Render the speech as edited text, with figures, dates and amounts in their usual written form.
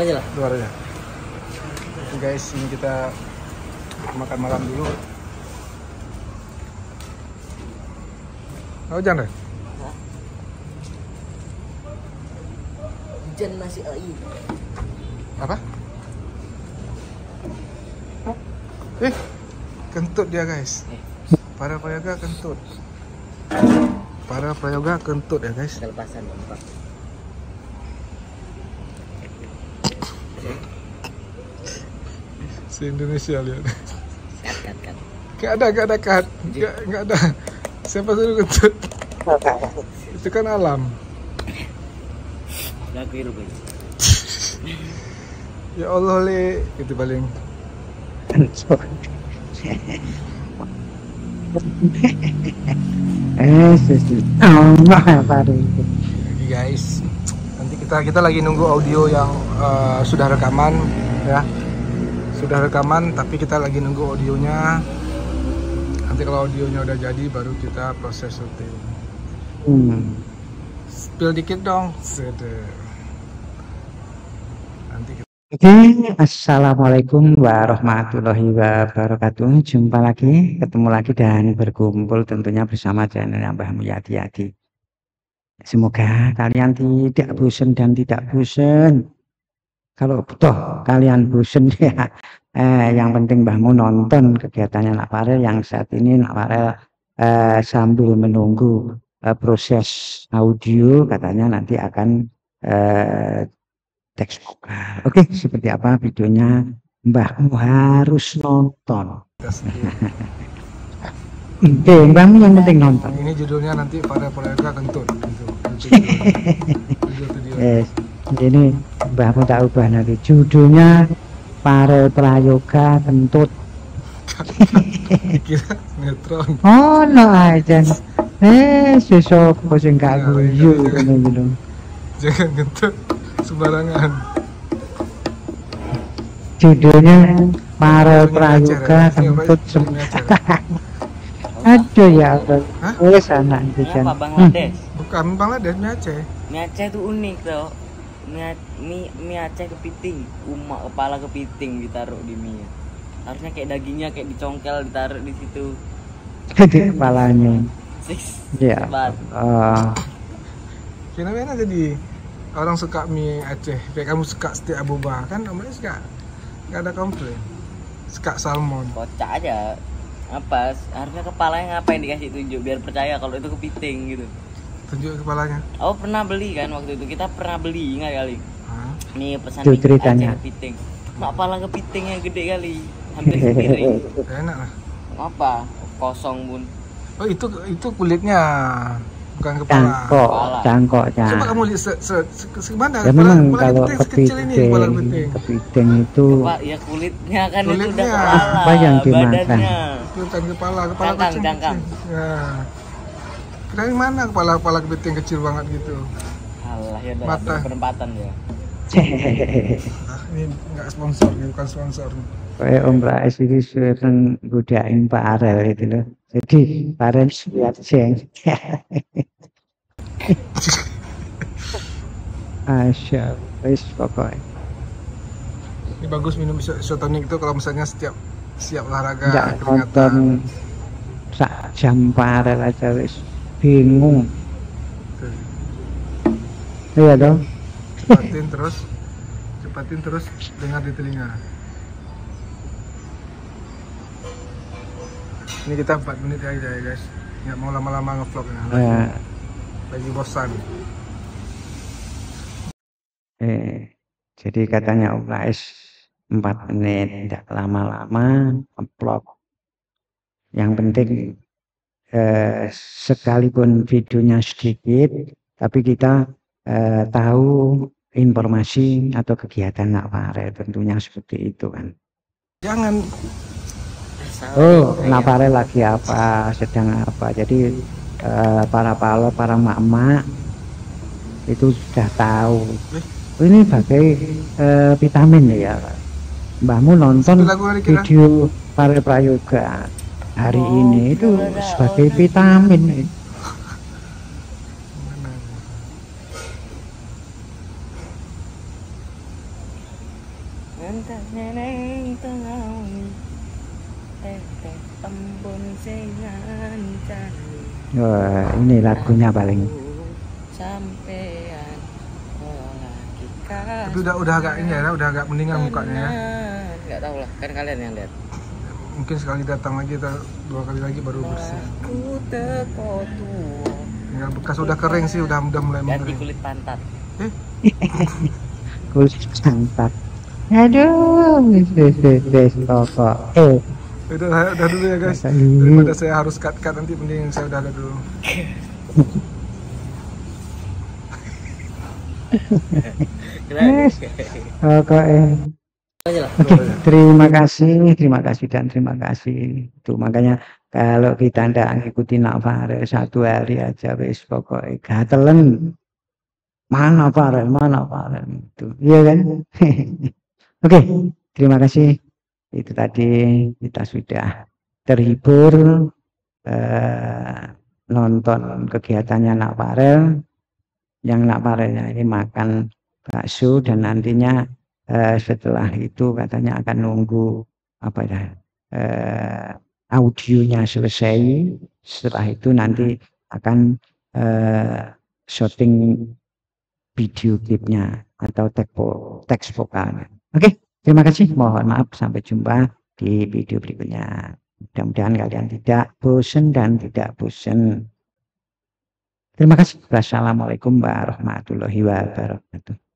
aja lah. Luar aja. Guys, ini kita makan malam dulu. Oh, jangan deh. Hujan masih air. Apa? Kentut dia guys. Para prayoga kentut. Para prayoga kentut ya guys. Kelepasan dong Pak. Se-Indonesia lihat. Kat. Gak ada kat. Gak ada. Siapa suruh kentut? Itu kan alam. Lagu hirup guys. Ya Allah le, itu paling. Jadi guys, nanti kita lagi nunggu audio yang sudah rekaman ya. Sudah rekaman tapi kita lagi nunggu audionya. Nanti kalau audionya udah jadi baru kita proses syuting. Spill dikit dong. Nanti kita... Oke, assalamualaikum warahmatullahi wabarakatuh. Jumpa lagi, ketemu lagi dan berkumpul tentunya bersama channel Mbah Yati. Semoga kalian tidak bosan dan tidak bosan. Kalau toh kalian bosan ya, yang penting Mbahmu nonton kegiatannya Nak Farel yang saat ini Nak Farel sambil menunggu proses audio, katanya nanti akan teks vokal. Oke, seperti apa videonya Mbahmu harus nonton. Oke, Mbahmu yang penting nonton. Ini judulnya nanti para prayoga kentut. Yes. Ini Mbahmu tak ubah nanti judulnya para prayoga kentut. Kira netron. Oh no aja. Sesopo sing gak guyu ngono. Jangan kentut sembarangan. Judulnya para prayoga kentut. Aduh ya, wes anak itu kan. Bangladesh. Bukan Bangladesh, mie Aceh. Mie Aceh itu unik tuh. Mie Aceh kepiting, kepala kepiting ditaruh di mie. Harusnya kayak dagingnya kayak dicongkel ditaruh di situ. Gede kepalanya. Ya. Fenomena jadi orang suka mie Aceh. Kayak kamu suka steak aboba kan, namanya suka. Nggak ada komplain. Suka salmon. Kocak aja. Apa? Harusnya kepalanya ngapain dikasih tunjuk biar percaya kalau itu kepiting gitu. Tunjuk kepalanya. Oh pernah beli kan waktu itu, kita pernah beli, ingat kali. Nih pesan itu ceritanya. Kepiting. Kepala kepitingnya gede kali, hampir sepiring. Enak lah. Apa? Kosong bun. Oh itu kulitnya, bukan kepala. Cangkoknya. Coba kamu lihat segimana ya, kepala kalau kepiting, kepiting itu. Ya kulitnya kan kulitnya. Itu udah kepala. Apa yang dimakan? Badannya. Itu bukan kepala Cangkang. Ya. Dari mana kepala kepiting kecil banget gitu? Alah ya udah penempatan ya. Ini nggak sponsor, ini bukan sponsor. Kayak Om Rais itu sering godain Pak Arel itu loh. Jadi Pak Arel lihat ceng. Asya, wis pokoknya. Ini bagus minum isotonik itu kalau misalnya siap olahraga. Nggak nonton sak jam Pak Arel aja wis bingung. Iya dong. Cepatin terus dengar di telinga. Ini kita 4 menit aja ya guys. Nggak mau lama-lama ngevlog ya. Lagi bosan. Jadi katanya Om Rais 4 menit, tidak lama-lama ngevlog. Yang penting sekalipun videonya sedikit, tapi kita tahu informasi atau kegiatan Nak Farel, tentunya seperti itu kan. Jangan. Oh, Nak Farel lagi apa, sedang apa. Jadi para mak-mak itu sudah tahu. Ini bagai vitamin ya. Mbahmu nonton video para prayoga hari ini itu sebagai vitamin. Entah neneng tengawi teteh embun sing ngancani. Wah, ini lagunya paling. Sampean lagi Tapi udah agak ini ya, udah agak mendingan mukanya ya. Nggak tahu lah, kan kalian yang lihat. Mungkin sekali datang lagi atau 2 kali lagi baru bersih. Aku teko tua. Ya, bekas udah kering sih, udah mulai Ganti mengering. kulit pantat. Kulit santak. Aduh, wis pokok. Udah dulu ya guys. Daripada saya harus cut nanti mending saya udah dulu. Pokoknya. Oke, terima kasih dan terima kasih. Itu makanya kalau kita ndak ngikuti Farel 1 hari aja wis pokoknya gatelen. Mana Farel itu. Iya kan? Oke, terima kasih. Itu tadi kita sudah terhibur nonton kegiatannya Nak Farel. Yang Nak Farelnya ini makan bakso dan nantinya setelah itu katanya akan nunggu apa ya audionya selesai. Setelah itu nanti akan syuting video klipnya atau teks vokalnya. Oke, terima kasih. Mohon maaf, sampai jumpa di video berikutnya. Mudah-mudahan kalian tidak bosan dan tidak bosan. Terima kasih. Wassalamualaikum warahmatullahi wabarakatuh.